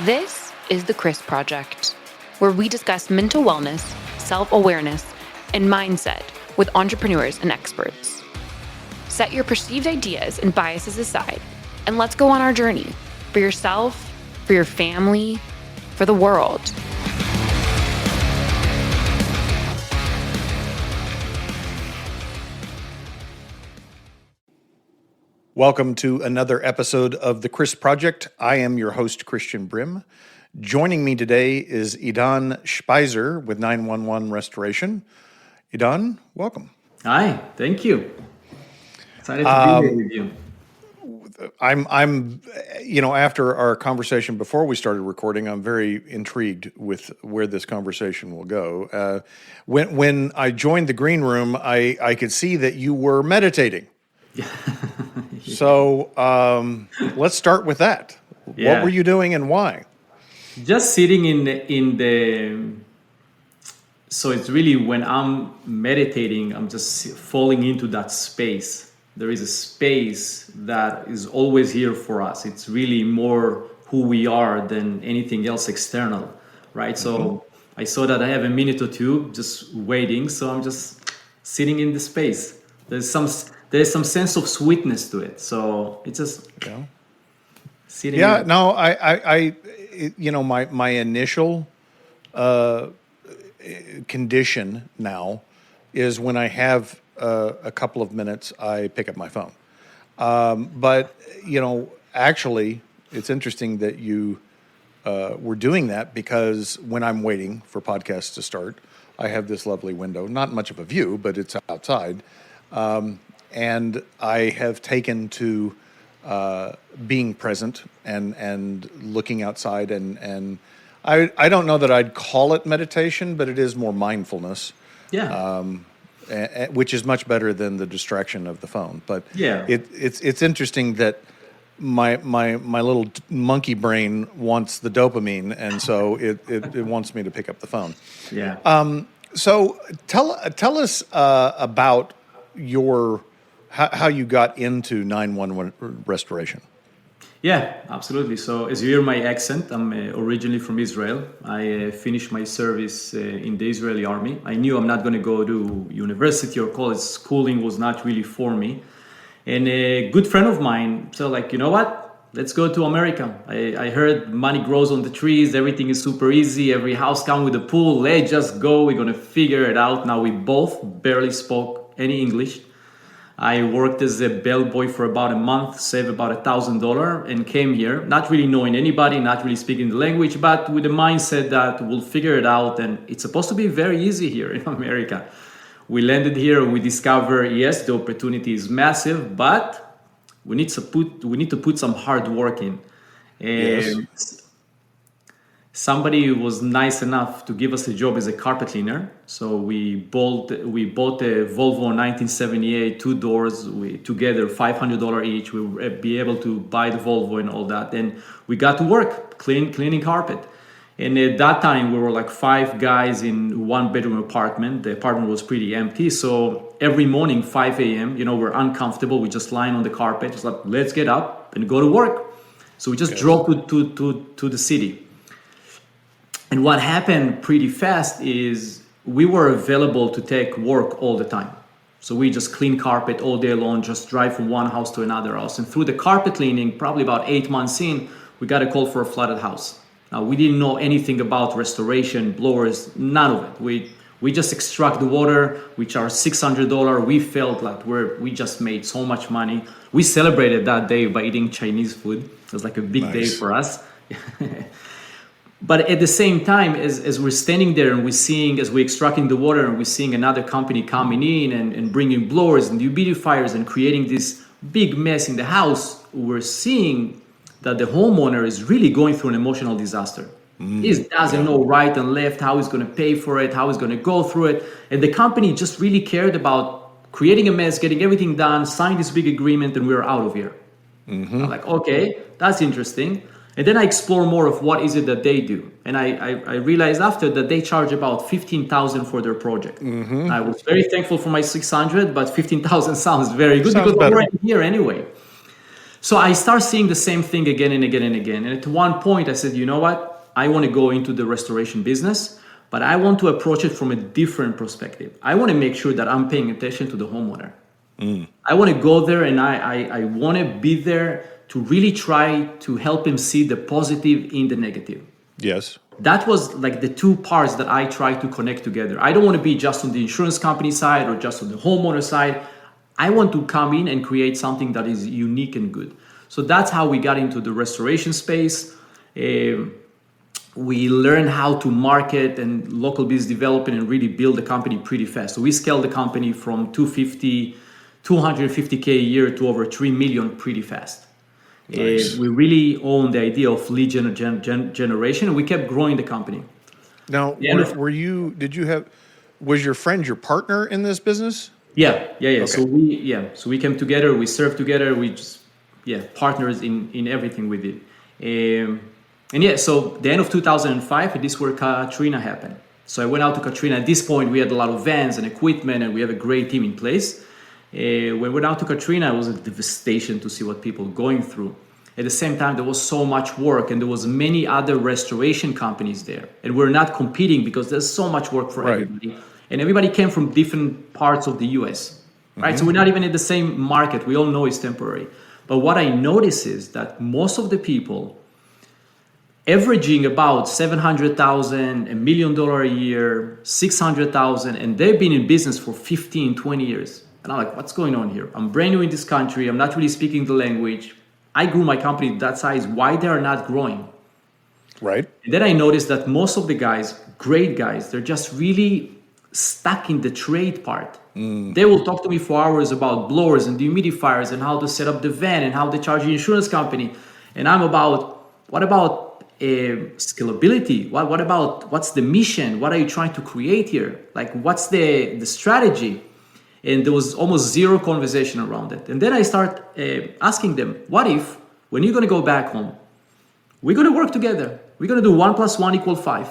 This is the Chris Project, where we discuss mental wellness, self-awareness, and mindset with entrepreneurs and experts. Set your perceived ideas and biases aside, and let's go on our journey for yourself, for your family, for the world. Welcome to another episode of The Chris Project. I am your host, Christian Brim. Joining me today is Idan Speiser with 911 Restoration. Idan, welcome. Hi, thank you. Excited to be here with you. I'm after our conversation before we started recording, I'm very intrigued with where this conversation will go. When I joined the green room, I could see that you were meditating. So let's start with that. Yeah. What were you doing and why? Just sitting in the. So it's really when I'm meditating, I'm just falling into that space. There is a space that is always here for us. It's really more who we are than anything else external, right? Mm-hmm. So I saw that I have a minute or two just waiting. So I'm just sitting in the space. There's some sense of sweetness to it. So it's just sitting. Yeah, no, my initial condition now is when I have a couple of minutes, I pick up my phone. But actually, it's interesting that you were doing that, because when I'm waiting for podcasts to start, I have this lovely window, not much of a view, but it's outside. And I have taken to being present and looking outside, and I don't know that I'd call it meditation, but it is more mindfulness. Yeah. Which is much better than the distraction of the phone. But yeah, it's interesting that my little monkey brain wants the dopamine, and so it wants me to pick up the phone. Yeah. So tell us about how you got into 911 restoration. Yeah, absolutely. So as you hear my accent, I'm originally from Israel. I finished my service in the Israeli army. I knew I'm not going to go to university or college. Schooling was not really for me. And a good friend of mine said, you know what? Let's go to America. I heard money grows on the trees. Everything is super easy. Every house comes with a pool. Let's just go. We're going to figure it out. Now, we both barely spoke any English. I worked as a bellboy for about a month, saved about $1,000, and came here, not really knowing anybody, not really speaking the language, but with the mindset that we'll figure it out, and it's supposed to be very easy here in America. We landed here and we discovered, yes, the opportunity is massive, but we need to put some hard work in. And yes. Somebody was nice enough to give us a job as a carpet cleaner. So we bought a Volvo 1978, 2 doors, together $500 each. We would be able to buy the Volvo and all that. And we got to work cleaning carpet. And at that time, we were like 5 guys in 1-bedroom apartment. The apartment was pretty empty. So every morning, 5 a.m., we're uncomfortable. We're just lying on the carpet. It's like, let's get up and go to work. So we just drove to the city. And what happened pretty fast is we were available to take work all the time. So we just clean carpet all day long, just drive from one house to another house. And through the carpet cleaning, probably about 8 months in, we got a call for a flooded house. Now, we didn't know anything about restoration, blowers, none of it. We just extract the water, we charge $600. We felt like we just made so much money. We celebrated that day by eating Chinese food. It was like a big day for us. But at the same time, as we're standing there and as we're extracting the water, and we're seeing another company coming in and bringing blowers and humidifiers and creating this big mess in the house, we're seeing that the homeowner is really going through an emotional disaster. He doesn't know right and left, how he's going to pay for it, how he's going to go through it. And the company just really cared about creating a mess, getting everything done, sign this big agreement, and we're out of here. Mm-hmm. I'm like, okay, that's interesting. And then I explore more of what is it that they do. And I realized after that they charge about $15,000 for their project. Mm-hmm. I was very thankful for my $600, but $15,000 sounds very good because I'm already here anyway. So I start seeing the same thing again and again and again. And at one point I said, you know what? I want to go into the restoration business, but I want to approach it from a different perspective. I want to make sure that I'm paying attention to the homeowner. I want to go there and I want to be there to really try to help him see the positive in the negative. Yes. That was like the two parts that I try to connect together. I don't want to be just on the insurance company side or just on the homeowner side. I want to come in and create something that is unique and good. So that's how we got into the restoration space. We learned how to market and local business development and really build the company pretty fast. So we scaled the company from 250K a year to over 3 million pretty fast. Nice. We really own the idea of lead generation, and we kept growing the company. Now, was your friend your partner in this business? Yeah. Okay. So we came together, we served together, we just, partners in everything we did. So the end of 2005, this is where Katrina happened. So I went out to Katrina. At this point, we had a lot of vans and equipment, and we have a great team in place. When we went out to Katrina, it was a devastation to see what people were going through. At the same time, there was so much work, and there was many other restoration companies there. And we're not competing because there's so much work for everybody. And everybody came from different parts of the US, right? So we're not even in the same market. We all know it's temporary. But what I notice is that most of the people averaging about $700,000, $1 million a year, $600,000, and they've been in business for 15, 20 years. And I'm like, what's going on here? I'm brand new in this country. I'm not really speaking the language. I grew my company that size. Why they are not growing? Right. And then I noticed that most of the guys, great guys, they're just really stuck in the trade part. They will talk to me for hours about blowers and dehumidifiers and how to set up the van and how they charge the insurance company. And I'm about, what about scalability? What about, what's the mission? What are you trying to create here? Like, what's the strategy? And there was almost zero conversation around it. And then I start asking them, what if, when you're going to go back home, we're going to work together. We're going to do 1 + 1 = 5.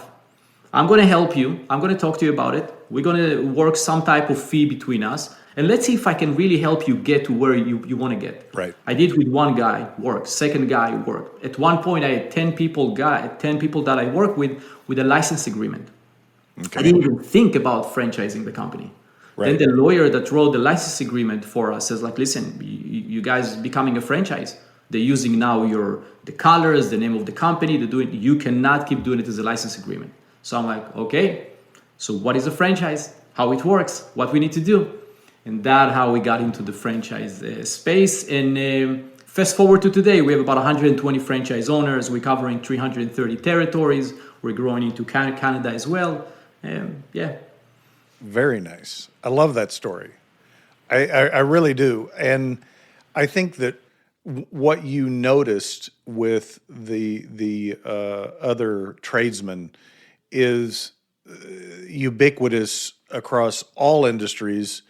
I'm going to help you. I'm going to talk to you about it. We're going to work some type of fee between us. And let's see if I can really help you get to where you want to get. Right. I did with one guy, worked. Second guy worked. At one point, I had 10 people that I worked with a license agreement. Okay. I didn't even think about franchising the company. Right. Then the lawyer that wrote the license agreement for us says, like, listen, you guys becoming a franchise. They're using now the colors, the name of the company. They're doing. You cannot keep doing it as a license agreement. So I'm like, okay. So what is a franchise? How it works? What we need to do? And that's how we got into the franchise space. And fast forward to today, we have about 120 franchise owners. We're covering 330 territories. We're growing into Canada as well. Very nice. I love that story. I really do. And I think that what you noticed with the other tradesmen is ubiquitous across all industries,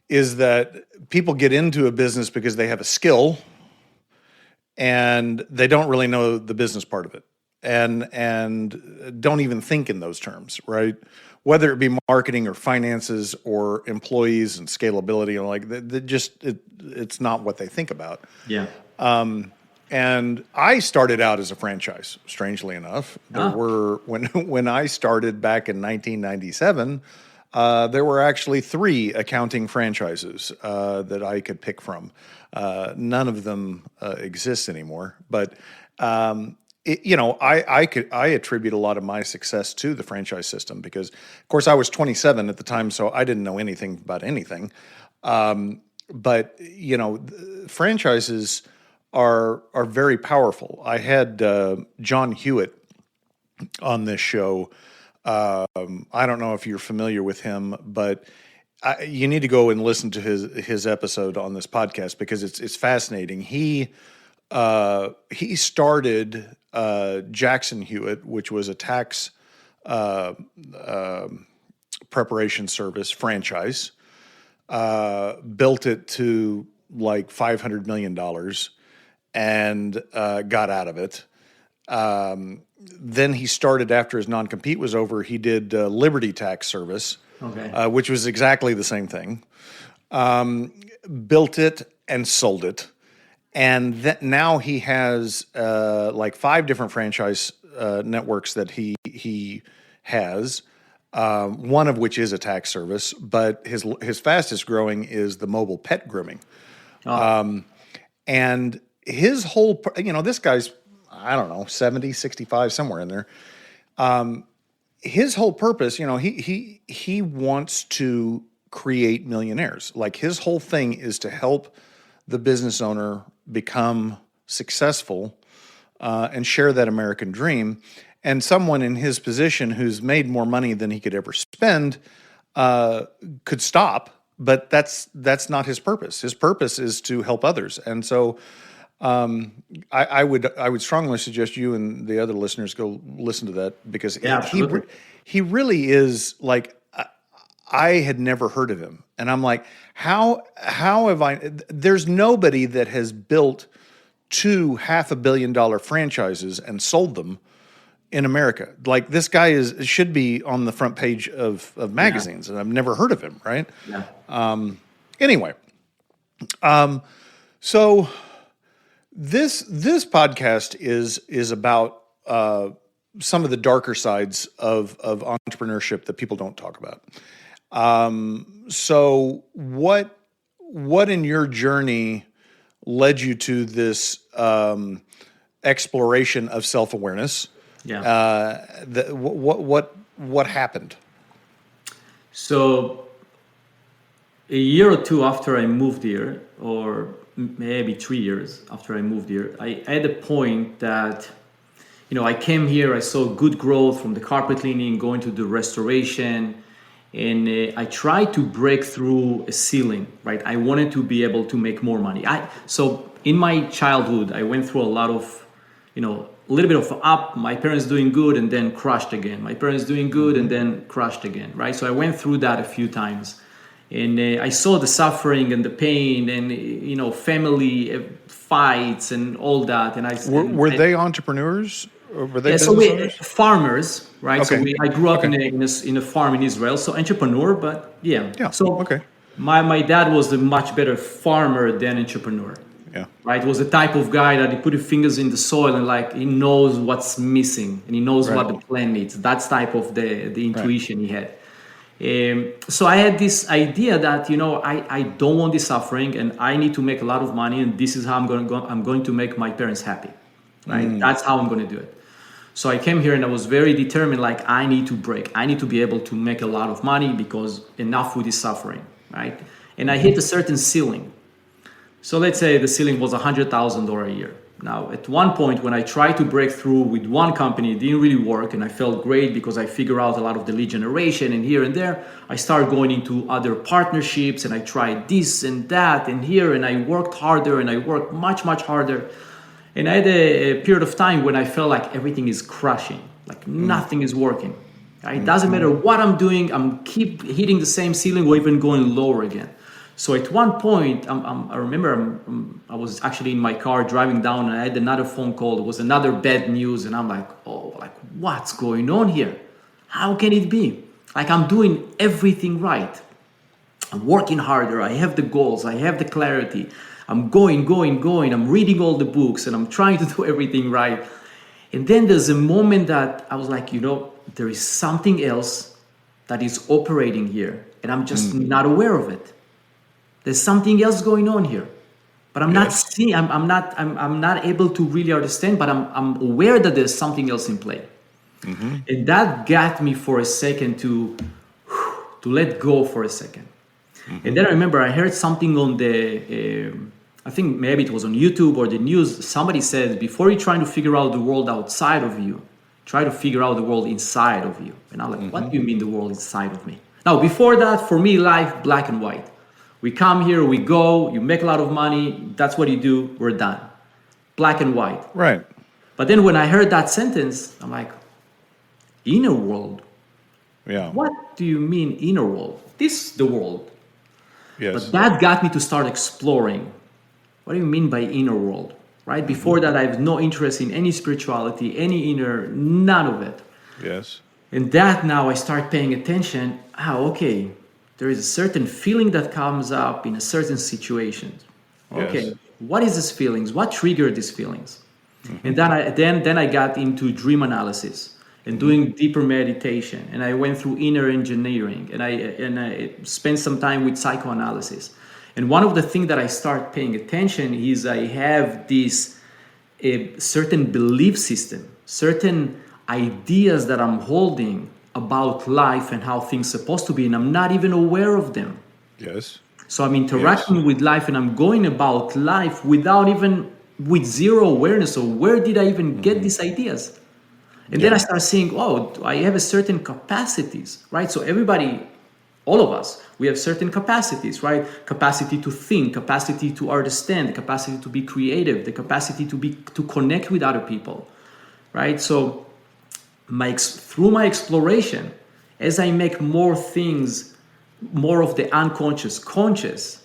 is that people get into a business because they have a skill and they don't really know the business part of it and don't even think in those terms, right? Whether it be marketing or finances or employees and scalability, it's not what they think about. Yeah. And I started out as a franchise, strangely enough. When I started back in 1997, there were actually 3 accounting franchises that I could pick from. None of them exist anymore, but I attribute a lot of my success to the franchise system because, of course, I was 27 at the time, so I didn't know anything about anything. But franchises are very powerful. I had John Hewitt on this show. I don't know if you're familiar with him, but you need to go and listen to his episode on this podcast because it's fascinating. He started Jackson Hewitt, which was a tax preparation service franchise, built it to like $500 million and got out of it. Then he started, after his non-compete was over, he did Liberty Tax Service, which was exactly the same thing. Built it and sold it. and now he has like 5 different franchise networks that he has. One of which is a tax service, but his fastest growing is the mobile pet grooming. And his whole, this guy's, I don't know, 70, 65, somewhere in there. His whole purpose, he wants to create millionaires. Like, his whole thing is to help the business owner become successful and share that American dream. And someone in his position who's made more money than he could ever spend could stop, but that's not his purpose. His purpose is to help others. And so I would strongly suggest you and the other listeners go listen to that, because he really is like, I had never heard of him. And I'm like, how have I, there's nobody that has built 2 $500 million franchises and sold them in America. Like, this guy should be on the front page of magazines, and I've never heard of him, right? Yeah. Anyway, so this podcast is about some of the darker sides of entrepreneurship that people don't talk about. So what in your journey led you to this exploration of self-awareness? Yeah. What happened? So a year or 2 after I moved here, or maybe 3 years after I moved here, I had a point that, I came here, I saw good growth from the carpet cleaning, going to the restoration, and I tried to break through a ceiling, right? I wanted to be able to make more money. So in my childhood, I went through a lot of, a little bit of up, my parents doing good and then crushed again. My parents doing good and then crushed again, right? So I went through that a few times. And I saw the suffering and the pain and, family fights and all that. And were they entrepreneurs? Or were they farmers, right? Okay. So I grew up in a farm in Israel. So entrepreneur, but yeah. So my dad was a much better farmer than entrepreneur. Yeah. Right. Was the type of guy that he put his fingers in the soil and he knows what's missing and he knows what the plant needs. That's type of the intuition he had. So I had this idea that, I don't want this suffering and I need to make a lot of money, and this is how I'm going to make my parents happy. Right. That's how I'm going to do it. So I came here and I was very determined, I need to break. I need to be able to make a lot of money because enough with this suffering. Right. And I hit a certain ceiling. So let's say the ceiling was $100,000 a year. Now, at one point when I tried to break through with one company, it didn't really work, and I felt great because I figured out a lot of the lead generation and here and there. I started going into other partnerships and I tried this and that and here, and I worked harder and I worked much, much harder. And I had a period of time when I felt like everything is crashing, like nothing is working. It doesn't matter what I'm doing, I'm keep hitting the same ceiling or even going lower again. So at one point, I remember I was actually in my car driving down and I had another phone call. It was another bad news. And I'm like, what's going on here? How can it be? I'm doing everything right. I'm working harder. I have the goals. I have the clarity. I'm going. I'm reading all the books and I'm trying to do everything right. And then there's a moment that I was like, there is something else that is operating here and I'm just not aware of it. There's something else going on here, but I'm not seeing. I'm not able to really understand. But I'm aware that there's something else in play, and that got me for a second to let go for a second. And then I remember I heard something on the. I think maybe it was on YouTube or the news. Somebody said, before you're trying to figure out the world outside of you, try to figure out the world inside of you. And I'm like, what do you mean the world inside of me? Now, before that, for me, life black and white. We come here, we go, you make a lot of money, that's what you do, we're done. Black and white. Right. But then when I heard that sentence, I'm like, inner world? Yeah. What do you mean inner world? This is the world. Yes. But that got me to start exploring. What do you mean by inner world? Right? Before that, I have no interest in any spirituality, any inner, none of it. Yes. And that now I start paying attention. Okay. There is a certain feeling that comes up in a certain situation. Okay, What is these feelings? What triggered these feelings? And then I got into dream analysis and doing deeper meditation, and I went through inner engineering, and I spent some time with psychoanalysis. And one of the things that I start paying attention is I have this a certain belief system, certain ideas that I'm holding about life and how things are supposed to be, and I'm not even aware of them. Yes. So I'm interacting with life, and I'm going about life with zero awareness of where did I even get these ideas. And then I start seeing, oh, I have a certain capacities, right? So everybody, all of us, we have certain capacities, right? Capacity to think, capacity to understand, capacity to be creative, the capacity to connect with other people, right? So through my exploration, as I make more things, more of the unconscious conscious,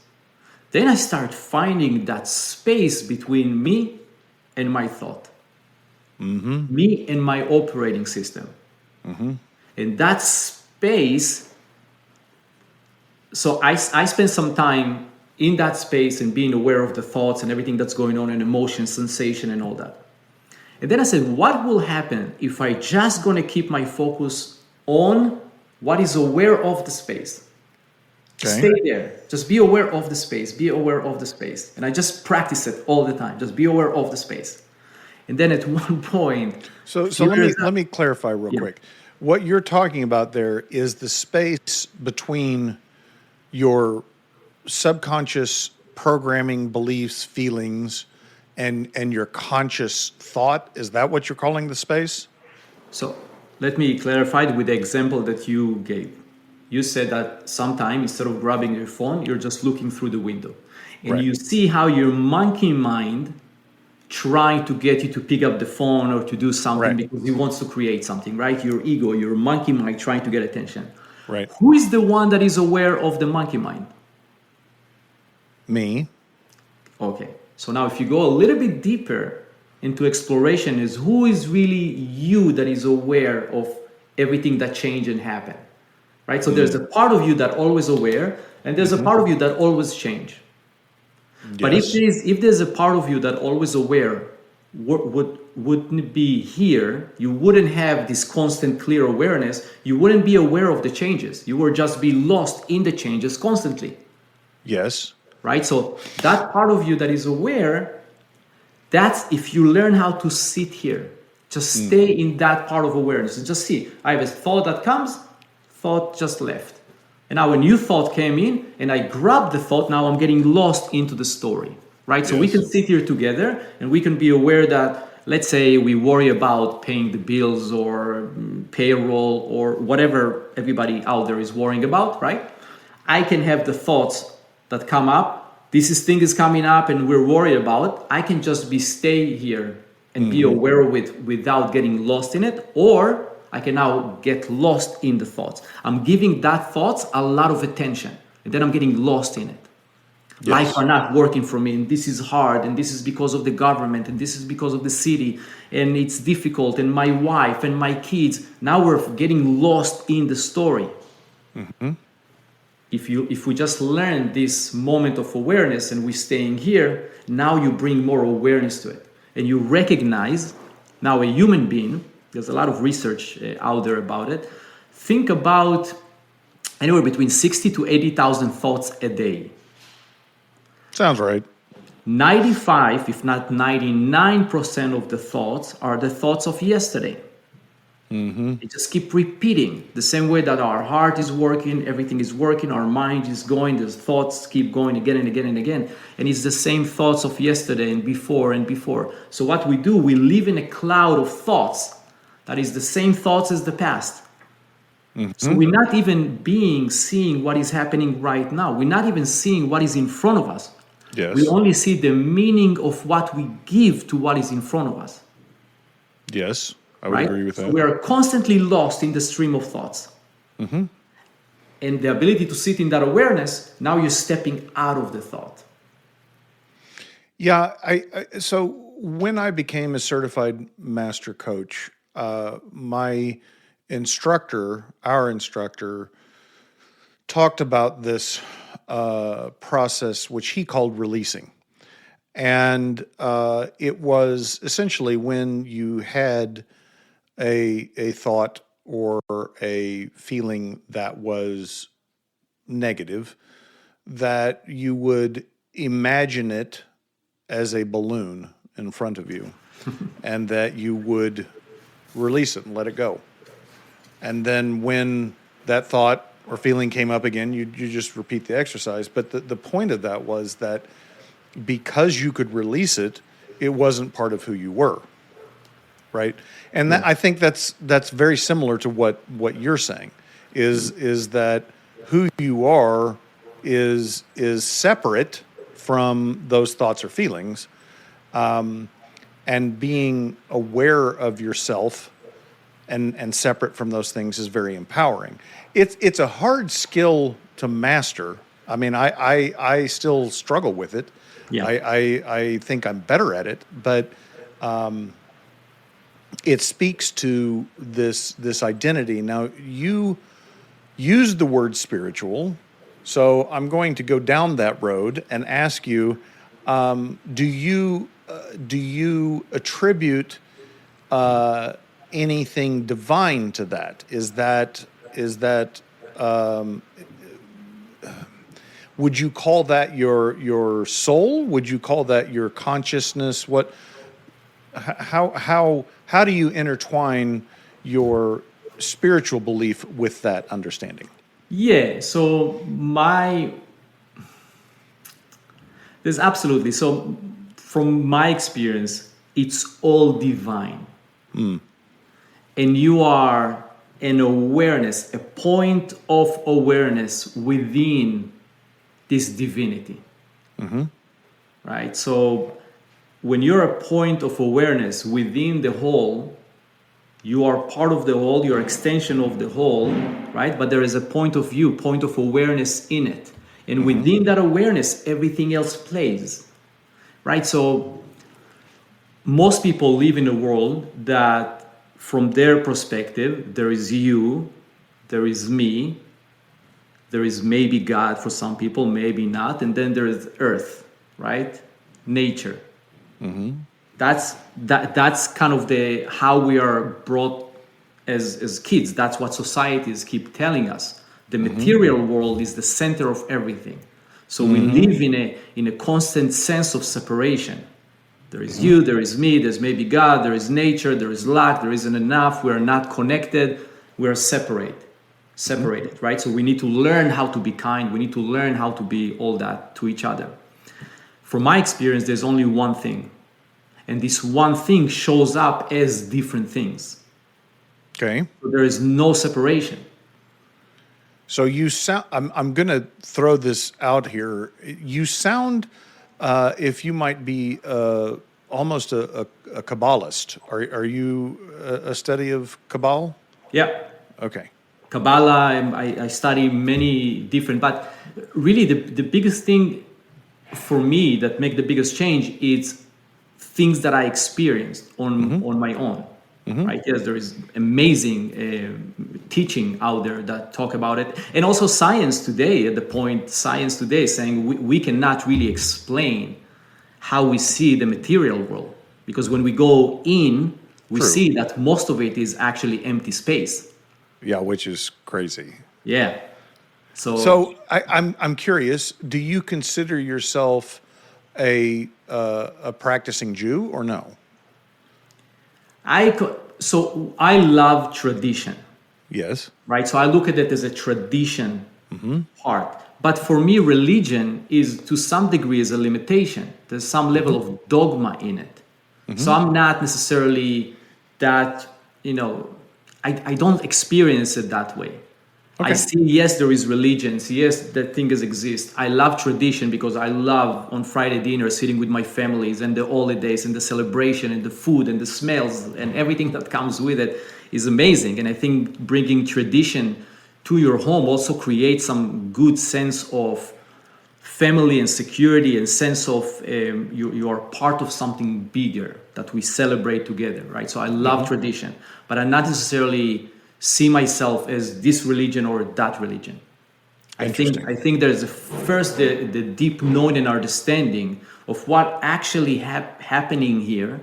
then I start finding that space between me and my thought, me and my operating system. And that space, so I spend some time in that space and being aware of the thoughts and everything that's going on and emotion, sensation and all that. And then I said, what will happen if I just gonna keep my focus on what is aware of the space? Just stay there. Just be aware of the space. Be aware of the space. And I just practice it all the time. Just be aware of the space. And then at one point, So let me clarify real quick. What you're talking about there is the space between your subconscious programming, beliefs, feelings, and your conscious thought. Is that what you're calling the space? So let me clarify it with the example that you gave. You said that sometimes instead of grabbing your phone, you're just looking through the window. And you see how your monkey mind trying to get you to pick up the phone or to do something because he wants to create something, right? Your ego, your monkey mind trying to get attention. Right. Who is the one that is aware of the monkey mind? Me. Okay. So now if you go a little bit deeper into exploration, is who is really you that is aware of everything that change and happen, right? So there's a part of you that always aware, and there's a part of you that always change. Yes. But if there's a part of you that always aware, wouldn't be here, you wouldn't have this constant clear awareness, you wouldn't be aware of the changes. You would just be lost in the changes constantly. Yes. Right? So that part of you that is aware, that's if you learn how to sit here, just stay in that part of awareness and just see, I have a thought that comes, thought just left. And now a new thought came in and I grabbed the thought, now I'm getting lost into the story, right? So we can sit here together and we can be aware that, let's say we worry about paying the bills or payroll or whatever everybody out there is worrying about, right? I can have the thoughts that come up, thing is coming up and we're worried about it. I can just stay here and be aware of it without getting lost in it, or I can now get lost in the thoughts. I'm giving that thoughts a lot of attention and then I'm getting lost in it. Yes. Life are not working for me and this is hard and this is because of the government and this is because of the city and it's difficult and my wife and my kids. Now we're getting lost in the story. If we just learn this moment of awareness and we're staying here, now you bring more awareness to it. And you recognize, now a human being, there's a lot of research out there about it, think about anywhere between 60 to 80,000 thoughts a day. Sounds right. 95, if not 99% of the thoughts are the thoughts of yesterday. They just keep repeating the same way that our heart is working, everything is working, our mind is going, the thoughts keep going again and again and again. And it's the same thoughts of yesterday and before and before. So what we do, we live in a cloud of thoughts that is the same thoughts as the past. So we're not even seeing what is happening right now. We're not even seeing what is in front of us. Yes. We only see the meaning of what we give to what is in front of us. Yes. I would agree with that. So we are constantly lost in the stream of thoughts. And the ability to sit in that awareness, now you're stepping out of the thought. Yeah. So when I became a certified master coach, my instructor, our instructor, talked about this process, which he called releasing. And it was essentially when you had a thought or a feeling that was negative, that you would imagine it as a balloon in front of you, and that you would release it and let it go. And then when that thought or feeling came up again, you just repeat the exercise. But the point of that was that because you could release it, it wasn't part of who you were, right? And that, I think that's very similar to what you're saying, is that who you are is separate from those thoughts or feelings, and being aware of yourself and separate from those things is very empowering. It's a hard skill to master. I mean, I still struggle with it. Yeah. I think I'm better at it, but it speaks to this identity. Now, you use the word spiritual, so I'm going to go down that road and ask you, do you attribute anything divine to that? Is that would you call that your soul? Would you call that your consciousness? How do you intertwine your spiritual belief with that understanding? Yeah, so there's absolutely, so from my experience, it's all divine. And you are an awareness, a point of awareness within this divinity. Right? So when you're a point of awareness within the whole, you are part of the whole, you're extension of the whole, right? But there is a point of view, point of awareness in it. And within that awareness, everything else plays, right? So most people live in a world that, from their perspective, there is you, there is me, there is maybe God for some people, maybe not, and then there is Earth, right? Nature. That's kind of how we are brought as kids. That's what societies keep telling us. The material world is the center of everything. So we live in a constant sense of separation. There is you, there is me, there's maybe God, there is nature, there is lack, there isn't enough, we're not connected, we're separated, right? So we need to learn how to be kind, we need to learn how to be all that to each other. From my experience, there's only one thing. And this one thing shows up as different things. Okay. So there is no separation. So you sound, I'm going to throw this out here. You sound, if you might be almost a Kabbalist. Are you a study of Kabbalah? Yeah. Okay. Kabbalah, I study many different, but really the biggest thing for me that make the biggest change is things that I experienced on my own. Right? Yes, there is amazing teaching out there that talk about it, and also science today. At the point, science today is saying we cannot really explain how we see the material world, because when we go in, we see that most of it is actually empty space. Yeah, which is crazy. Yeah. So I'm curious. Do you consider yourself a practicing Jew or no? So I love tradition. Yes. Right. So I look at it as a tradition part. But for me, religion is to some degree is a limitation. There's some level of dogma in it. So I'm not necessarily that, I don't experience it that way. Okay. I see, yes, there is religions. Yes, that things exist. I love tradition because I love on Friday dinner sitting with my families and the holidays and the celebration and the food and the smells and everything that comes with it is amazing. And I think bringing tradition to your home also creates some good sense of family and security and sense of you are part of something bigger that we celebrate together, right? So I love tradition, but I'm not necessarily see myself as this religion or that religion. Interesting. I think there's first the deep knowing and understanding of what actually happening here.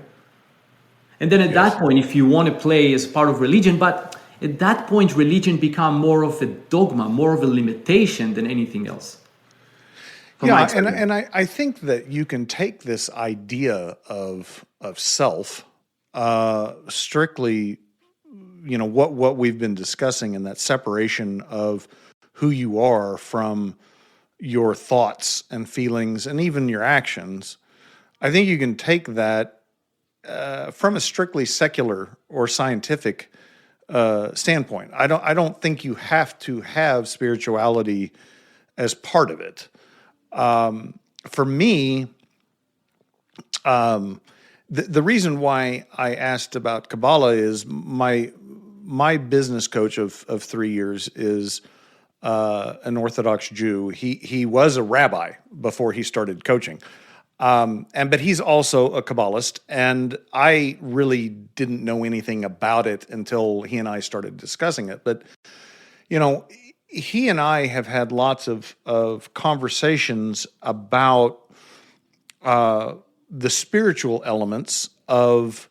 And then at that point, if you want to play as part of religion, but at that point, religion become more of a dogma, more of a limitation than anything else. Yeah, and I think that you can take this idea of self strictly, what we've been discussing, and that separation of who you are from your thoughts and feelings and even your actions. I think you can take that from a strictly secular or scientific standpoint. I don't think you have to have spirituality as part of it. For me, the reason why I asked about Kabbalah is my business coach of 3 years is an Orthodox Jew. He was a rabbi before he started coaching, but he's also a Kabbalist, and I really didn't know anything about it until he and I started discussing it. But he and I have had lots of conversations about the spiritual elements of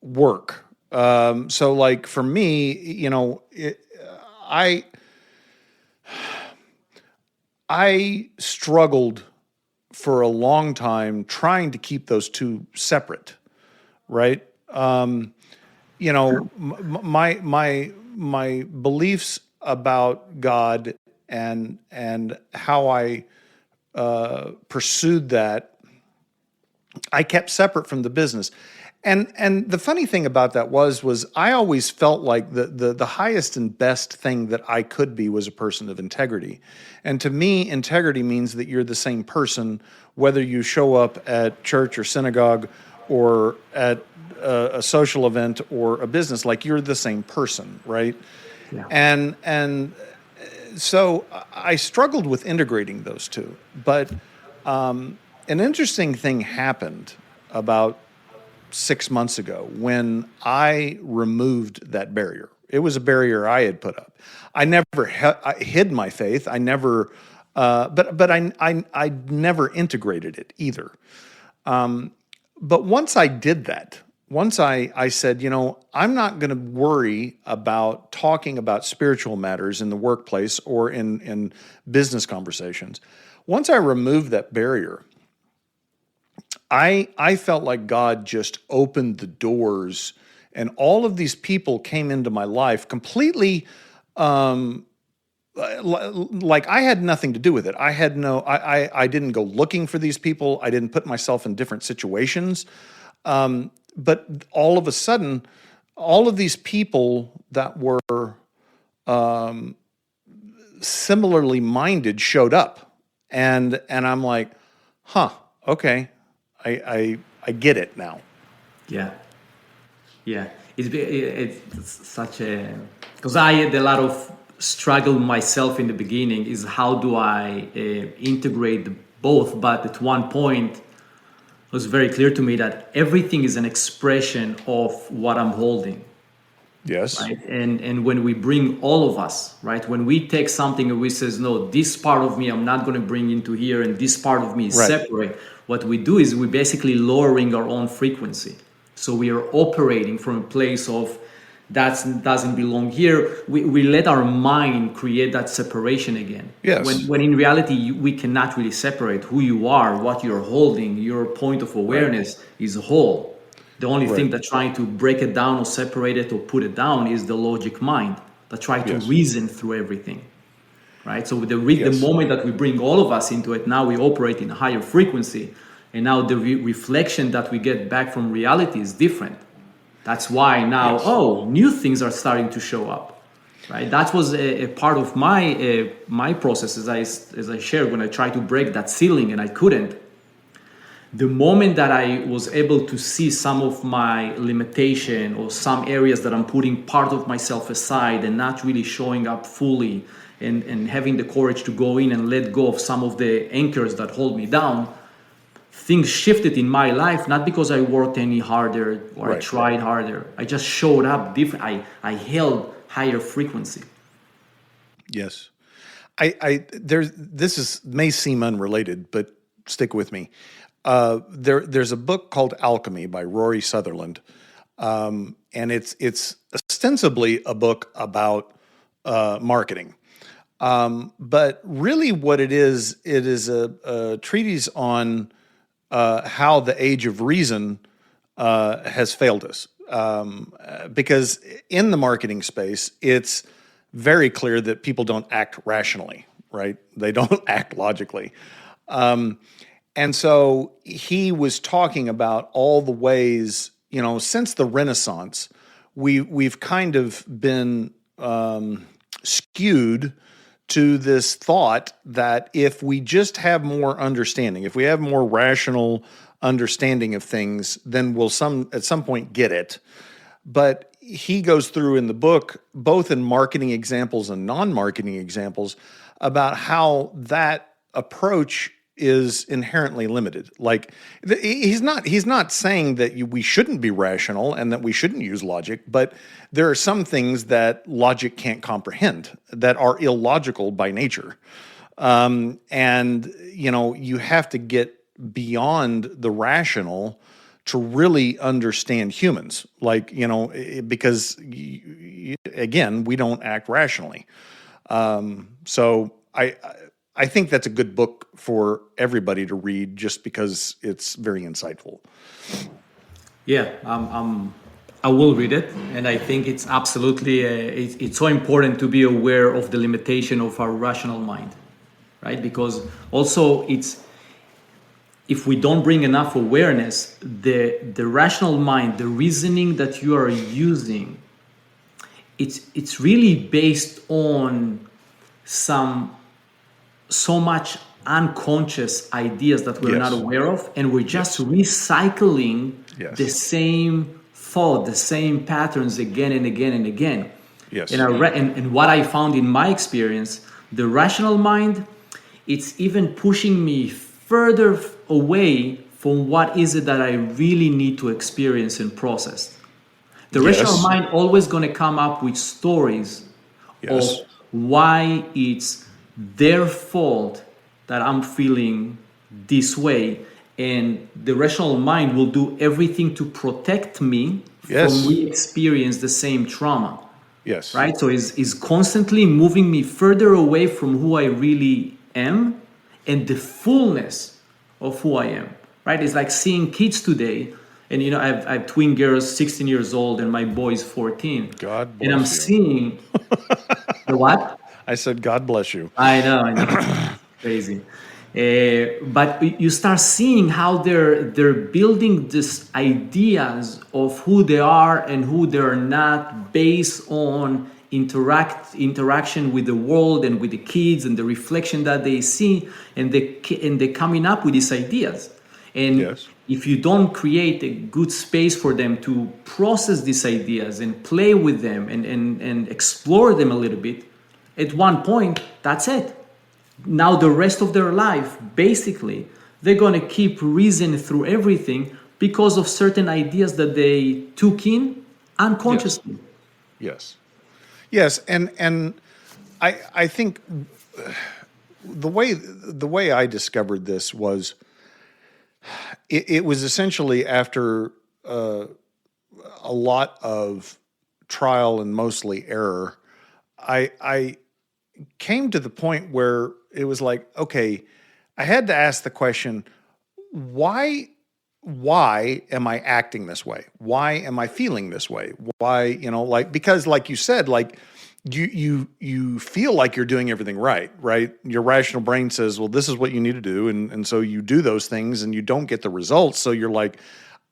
work. So, like for me, I struggled for a long time trying to keep those two separate, right? My beliefs about God and how I pursued that, I kept separate from the business. And the funny thing about that was I always felt like the highest and best thing that I could be was a person of integrity. And to me, integrity means that you're the same person, whether you show up at church or synagogue or at a social event or a business, like you're the same person, right? Yeah. And so I struggled with integrating those two. But an interesting thing happened about 6 months ago when I removed that barrier. It was a barrier I had put up. I never hid my faith. I never, but I never integrated it either. But once I did that, once I said, I'm not going to worry about talking about spiritual matters in the workplace or in business conversations. Once I removed that barrier, I felt like God just opened the doors, and all of these people came into my life completely, like I had nothing to do with it. I didn't go looking for these people. I didn't put myself in different situations. But all of a sudden, all of these people that were similarly minded showed up, and I'm like, okay. I get it now. Yeah. It's such a, because I had a lot of struggle myself in the beginning. Is how do I integrate both? But at one point, it was very clear to me that everything is an expression of what I'm holding. Yes. Right? And when we bring all of us, right? When we take something and we says, no, this part of me I'm not going to bring into here, and this part of me is separate. What we do is we basically lowering our own frequency. So we are operating from a place of that doesn't belong here. We let our mind create that separation again. Yes. When in reality, we cannot really separate who you are, what you're holding. Your point of awareness is whole. The only thing that trying to break it down or separate it or put it down is the logic mind that try to reason through everything. Right? So the moment that we bring all of us into it, now we operate in a higher frequency, and now the reflection that we get back from reality is different. That's why now, new things are starting to show up. Right? That was a part of my process as I shared when I tried to break that ceiling and I couldn't. The moment that I was able to see some of my limitation or some areas that I'm putting part of myself aside and not really showing up fully and having the courage to go in and let go of some of the anchors that hold me down, things shifted in my life, not because I worked any harder or I tried harder. I just showed up different. I held higher frequency. Yes. may seem unrelated, but stick with me. There's a book called Alchemy by Rory Sutherland, and it's ostensibly a book about marketing, but really what it is a treatise on how the age of reason has failed us. Because in the marketing space, it's very clear that people don't act rationally, right? They don't act logically. And so he was talking about all the ways, since the Renaissance, we've kind of been skewed to this thought that if we just have more understanding, if we have more rational understanding of things, then we'll at some point get it. But he goes through in the book, both in marketing examples and non-marketing examples, about how that approach is inherently limited. Like he's not saying that we shouldn't be rational and that we shouldn't use logic, but there are some things that logic can't comprehend that are illogical by nature. And you have to get beyond the rational to really understand humans, because again, we don't act rationally. So I think that's a good book for everybody to read, just because it's very insightful. Yeah, I will read it, and I think it's absolutely it's so important to be aware of the limitation of our rational mind, right? Because also if we don't bring enough awareness, the rational mind, the reasoning that you are using, it's really based on so much unconscious ideas that we're not aware of, and we're just recycling the same thought, the same patterns again and again and again. Yes. And what I found in my experience, the rational mind, it's even pushing me further away from what is it that I really need to experience and process. The rational mind always going to come up with stories of why it's their fault that I'm feeling this way, and the rational mind will do everything to protect me from re-experience the same trauma. Yes. Right? So is constantly moving me further away from who I really am and the fullness of who I am. Right? It's like seeing kids today, and I have twin girls, 16 years old, and my boy is 14. God bless and I'm you. seeing the what? I said, God bless you. I know. Crazy. But you start seeing how they're building these ideas of who they are and who they're not based on interaction with the world and with the kids and the reflection that they see, and they're coming up with these ideas. And if you don't create a good space for them to process these ideas and play with them and explore them a little bit, at one point, that's it. Now the rest of their life, basically, they're going to keep reasoning through everything because of certain ideas that they took in unconsciously. Yes. And I think the way I discovered this was it was essentially after a lot of trial and mostly error. I came to the point where it was like, okay, I had to ask the question, why am I acting this way? Why am I feeling this way? Why, because like you said, like you feel like you're doing everything right? Your rational brain says, well, this is what you need to do. And so you do those things and you don't get the results. So you're like,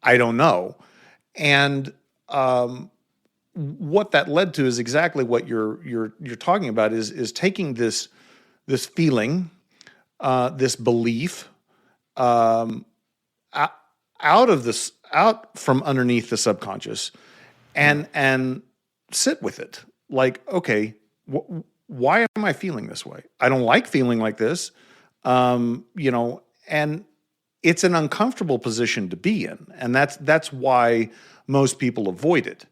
I don't know. And, what that led to is exactly what you're talking about is taking this feeling, this belief, out from underneath the subconscious, and sit with it. Like, okay, why am I feeling this way? I don't like feeling like this, and it's an uncomfortable position to be in, and that's why most people avoid it.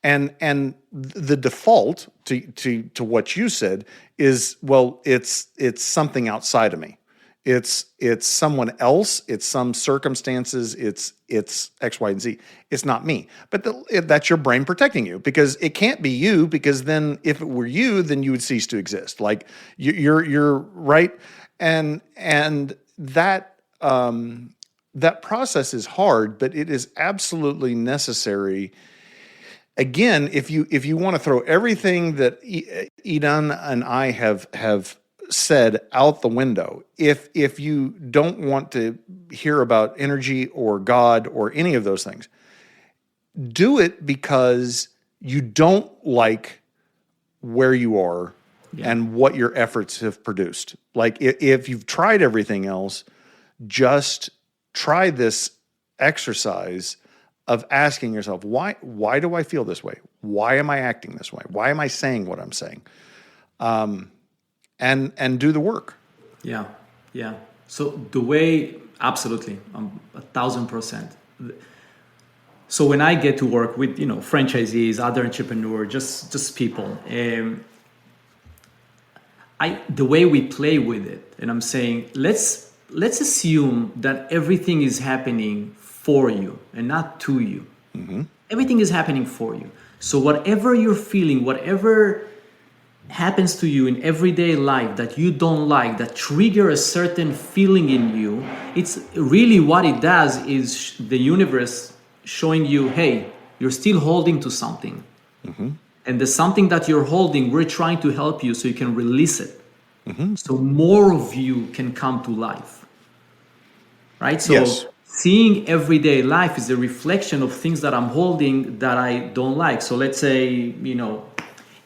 And the default to what you said is, well, it's something outside of me. It's someone else. It's some circumstances. It's X, Y, and Z. It's not me. But that's your brain protecting you, because it can't be you, because then if it were you, then you would cease to exist. Like you're right, and that that process is hard, but it is absolutely necessary. Again, if you want to throw everything that Idan and I have said out the window, if you don't want to hear about energy or God or any of those things, do it because you don't like where you are and what your efforts have produced. Like if you've tried everything else, just try this exercise of asking yourself, why do I feel this way? Why am I acting this way? Why am I saying what I'm saying? And do the work. Yeah. So the way, absolutely, 1,000%. So when I get to work with, franchisees, other entrepreneurs, just people, the way we play with it, and I'm saying, let's assume that everything is happening for you and not to you. Mm-hmm. Everything is happening for you. So whatever you're feeling, whatever happens to you in everyday life that you don't like, that trigger a certain feeling in you, it's really what it does is the universe showing you, hey, you're still holding to something. Mm-hmm. And the something that you're holding, we're trying to help you so you can release it. Mm-hmm. So more of you can come to life. Right? So yes. Seeing everyday life is a reflection of things that I'm holding that I don't like. So let's say,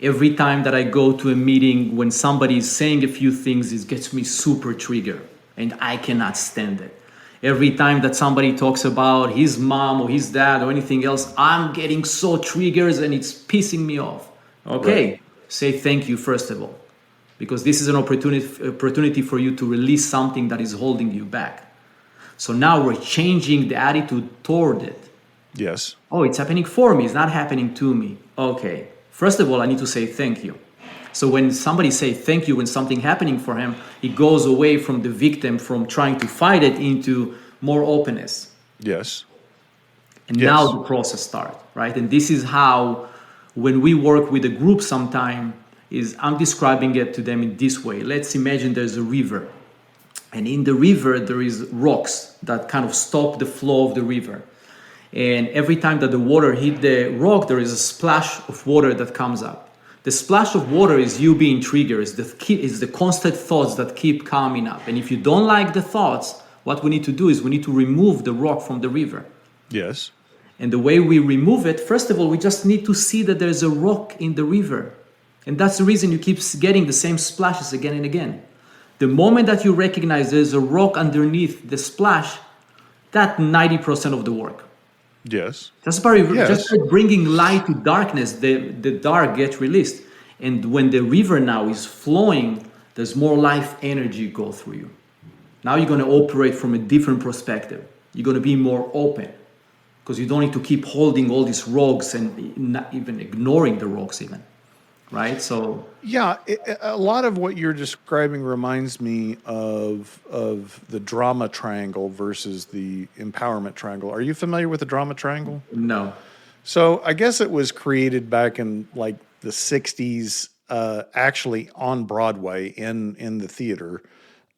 every time that I go to a meeting, when somebody is saying a few things, it gets me super triggered and I cannot stand it. Every time that somebody talks about his mom or his dad or anything else, I'm getting so triggered and it's pissing me off. Okay, right. Say thank you first of all, because this is an opportunity for you to release something that is holding you back. So now we're changing the attitude toward it. Yes. Oh, it's happening for me. It's not happening to me. Okay. First of all, I need to say thank you. So when somebody say thank you when something happening for him, it goes away from the victim, from trying to fight it, into more openness. Yes. And now the process starts, right? And this is how, when we work with a group sometime, is I'm describing it to them in this way. Let's imagine there's a river. And in the river, there is rocks that kind of stop the flow of the river. And every time that the water hit the rock, there is a splash of water that comes up. The splash of water is you being triggered. It's the constant thoughts that keep coming up. And if you don't like the thoughts, what we need to do is we need to remove the rock from the river. Yes. And the way we remove it, first of all, we just need to see that there's a rock in the river. And that's the reason you keep getting the same splashes again and again. The moment that you recognize there's a rock underneath the splash, that's 90% of the work. Yes. Just by bringing light to darkness, the dark gets released. And when the river now is flowing, there's more life energy go through you. Now you're going to operate from a different perspective. You're going to be more open, because you don't need to keep holding all these rocks and not even ignoring the rocks even. Right? So yeah, a lot of what you're describing reminds me of the drama triangle versus the empowerment triangle. Are you familiar with the drama triangle? No. So I guess it was created back in like the 60s, actually on Broadway in the theater.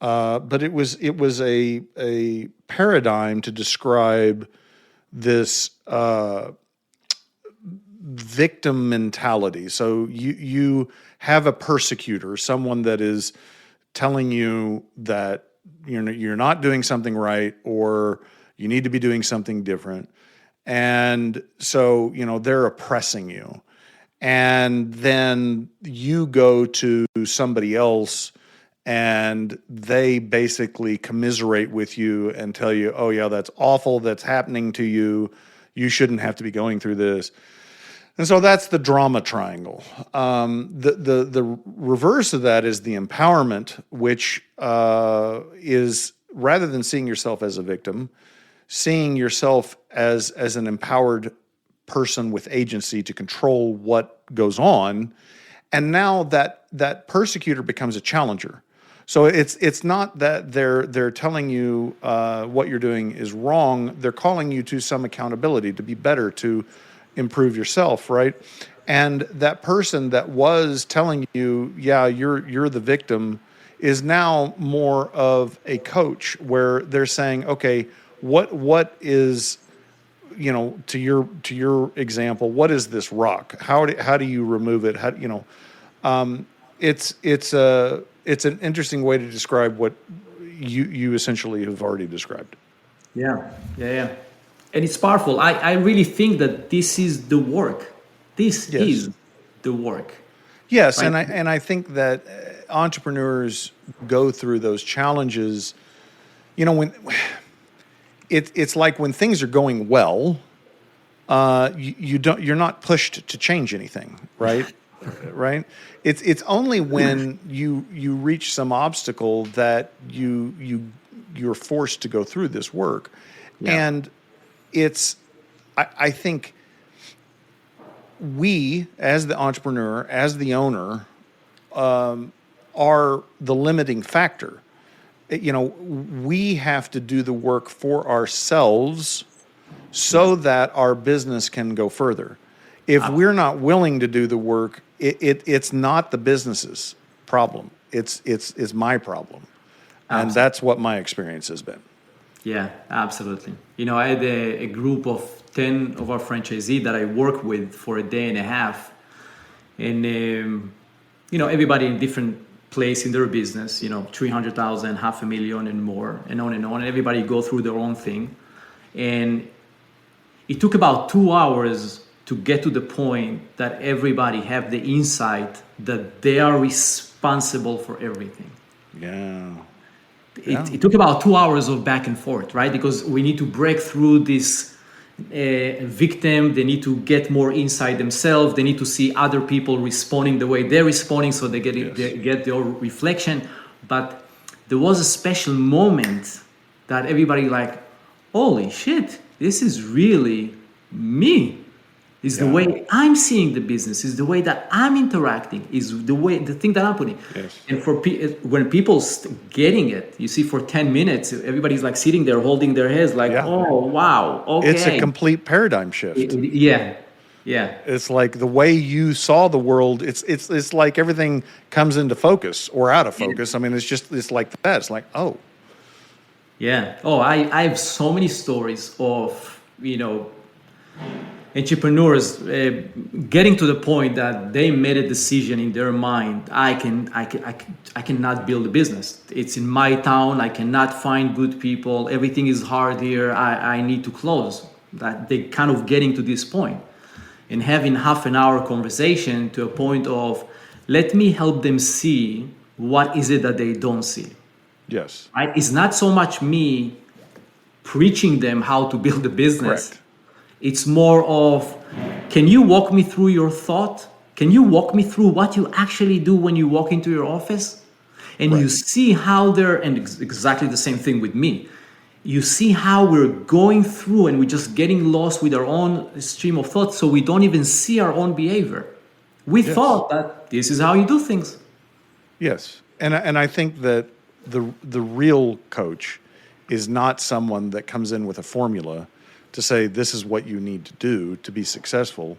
But it was a paradigm to describe this victim mentality. So you have a persecutor, someone that is telling you that you're not doing something right, or you need to be doing something different. And so, they're oppressing you. And then you go to somebody else and they basically commiserate with you and tell you, oh yeah, that's awful, that's happening to you. You shouldn't have to be going through this. And so that's the drama triangle. The reverse of that is the empowerment, which is, rather than seeing yourself as a victim, seeing yourself as an empowered person with agency to control what goes on. And now that persecutor becomes a challenger. So it's not that they're telling you what you're doing is wrong. They're calling you to some accountability to be better, to improve yourself, right? And that person that was telling you, yeah, you're the victim, is now more of a coach where they're saying, okay, what is, to your example, what is this rock? How do you remove it? It's an interesting way to describe what you essentially have already described. Yeah. And it's powerful. I really think that this is the work. This Yes. is the work. Yes, Right. and I think that entrepreneurs go through those challenges. When it's like when things are going well, you're not pushed to change anything, right? Right. It's only when you reach some obstacle that you're forced to go through this work, and I think we, as the entrepreneur, as the owner, are the limiting factor. We have to do the work for ourselves so that our business can go further. If we're not willing to do the work, it's not the business's problem. It's my problem, and that's what my experience has been. Yeah, absolutely. I had a group of 10 of our franchisees that I worked with for a day and a half. And, everybody in different place in their business, 300,000, 500,000 and more, and on and on. And everybody go through their own thing. And it took about 2 hours to get to the point that everybody have the insight that they are responsible for everything. Yeah. It took about 2 hours of back and forth, right? Because we need to break through this victim. They need to get more inside themselves. They need to see other people responding the way they're responding, so they get their reflection. But there was a special moment that everybody like, holy shit, this is really me. Is the way I'm seeing the business, is the way that I'm interacting, is the thing that I'm putting. Yes. And when people getting it, you see, for 10 minutes, everybody's like sitting there holding their heads like, oh, wow, okay. It's a complete paradigm shift. Yeah. It's like the way you saw the world, it's like everything comes into focus or out of focus. I mean, it's like that. It's like, oh. Yeah. Oh, I have so many stories of, entrepreneurs getting to the point that they made a decision in their mind. I cannot build a business. It's in my town. I cannot find good people. Everything is hard here. I need to close. That they kind of getting to this point and having half an hour conversation to a point of, let me help them see what is it that they don't see. Yes. Right? It's not so much me preaching them how to build a business. Correct. It's more of, can you walk me through your thought? Can you walk me through what you actually do when you walk into your office? And you see how and exactly the same thing with me. You see how we're going through and we're just getting lost with our own stream of thought, so we don't even see our own behavior. We thought that this is how you do things. Yes. And I think that the real coach is not someone that comes in with a formula to say this is what you need to do to be successful.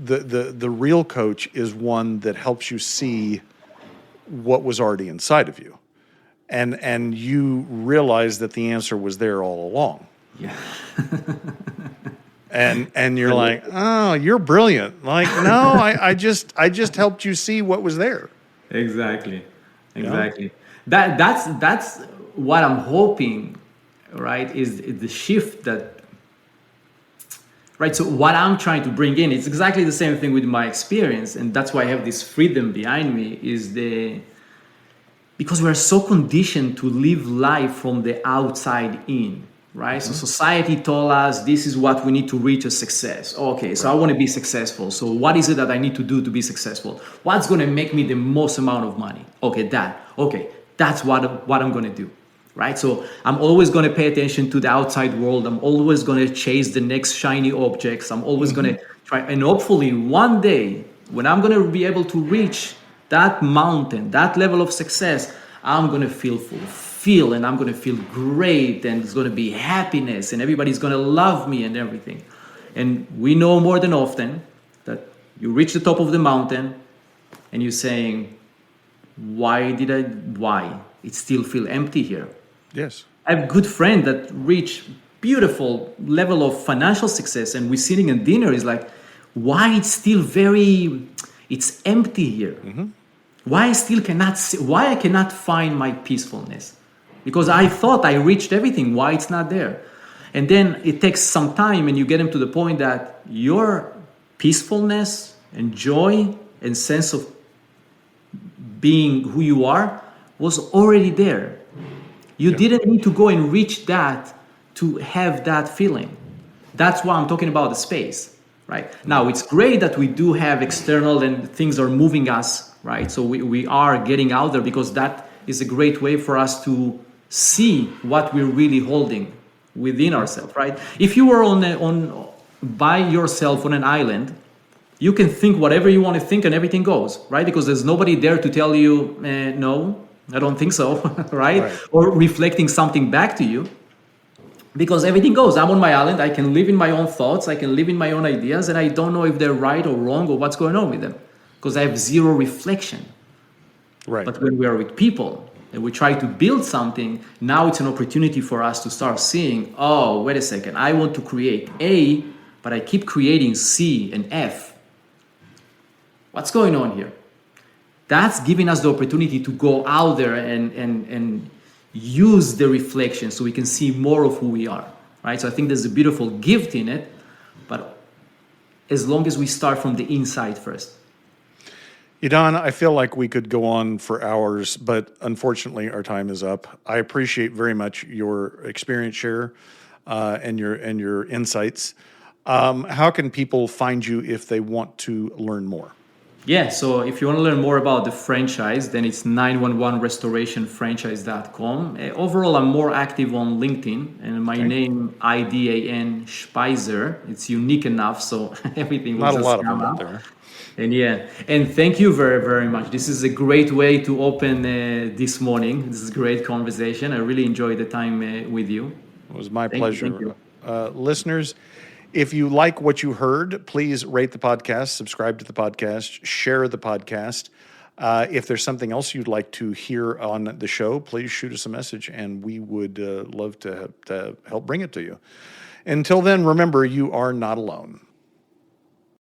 The real coach is one that helps you see what was already inside of you, and you realize that the answer was there all along. Yeah. and you're like, oh, you're brilliant. Like, no, I just helped you see what was there. Exactly. That's what I'm hoping, right? Is the shift that. Right, so what I'm trying to bring in, it's exactly the same thing with my experience, and that's why I have this freedom behind me, because we're so conditioned to live life from the outside in, right? Mm-hmm. So society told us this is what we need to reach as success. Okay, so I want to be successful. So what is it that I need to do to be successful? What's going to make me the most amount of money? Okay, that's what I'm going to do. right? So I'm always going to pay attention to the outside world. I'm always going to chase the next shiny objects. I'm always going to try, and hopefully one day when I'm going to be able to reach that mountain, that level of success, I'm going to feel fulfilled and I'm going to feel great, and it's going to be happiness and everybody's going to love me and everything. And we know more than often that you reach the top of the mountain and you're saying, why? It still feel empty here. Yes. I have a good friend that reached beautiful level of financial success, and we're sitting at dinner. Is like, why it's empty here. Why I still cannot see, why I cannot find my peacefulness? Because I thought I reached everything. Why it's not there? And then it takes some time, and you get him to the point that your peacefulness and joy and sense of being who you are was already there. You didn't need to go and reach that to have that feeling. That's why I'm talking about the space, right? Now, it's great that we do have external and things are moving us, right? So we are getting out there, because that is a great way for us to see what we're really holding within ourselves, right? If you were by yourself on an island, you can think whatever you want to think and everything goes, right? Because there's nobody there to tell you, no, I don't think so, right? Or reflecting something back to you. Because everything goes. I'm on my island. I can live in my own thoughts. I can live in my own ideas. And I don't know if they're right or wrong or what's going on with them. Because I have zero reflection. Right. But when we are with people and we try to build something, now it's an opportunity for us to start seeing, oh, wait a second. I want to create A, but I keep creating C and F. What's going on here? That's giving us the opportunity to go out there and use the reflection so we can see more of who we are, right? So I think there's a beautiful gift in it, but as long as we start from the inside first. Idan, I feel like we could go on for hours, but unfortunately our time is up. I appreciate very much your experience share and your insights. How can people find you if they want to learn more? Yeah, so if you want to learn more about the franchise, then it's 911restorationfranchise.com. Overall, I'm more active on LinkedIn, and my name, Idan Speiser. It's unique enough, so everything will Not a just lot of come them out out. there. And thank you very, very much. This is a great way to open this morning. This is a great conversation. I really enjoyed the time with you. It was my Thank pleasure. you. Listeners, if you like what you heard, please rate the podcast, subscribe to the podcast, share the podcast. If there's something else you'd like to hear on the show, please shoot us a message, and we would love to help bring it to you. Until then, remember, you are not alone.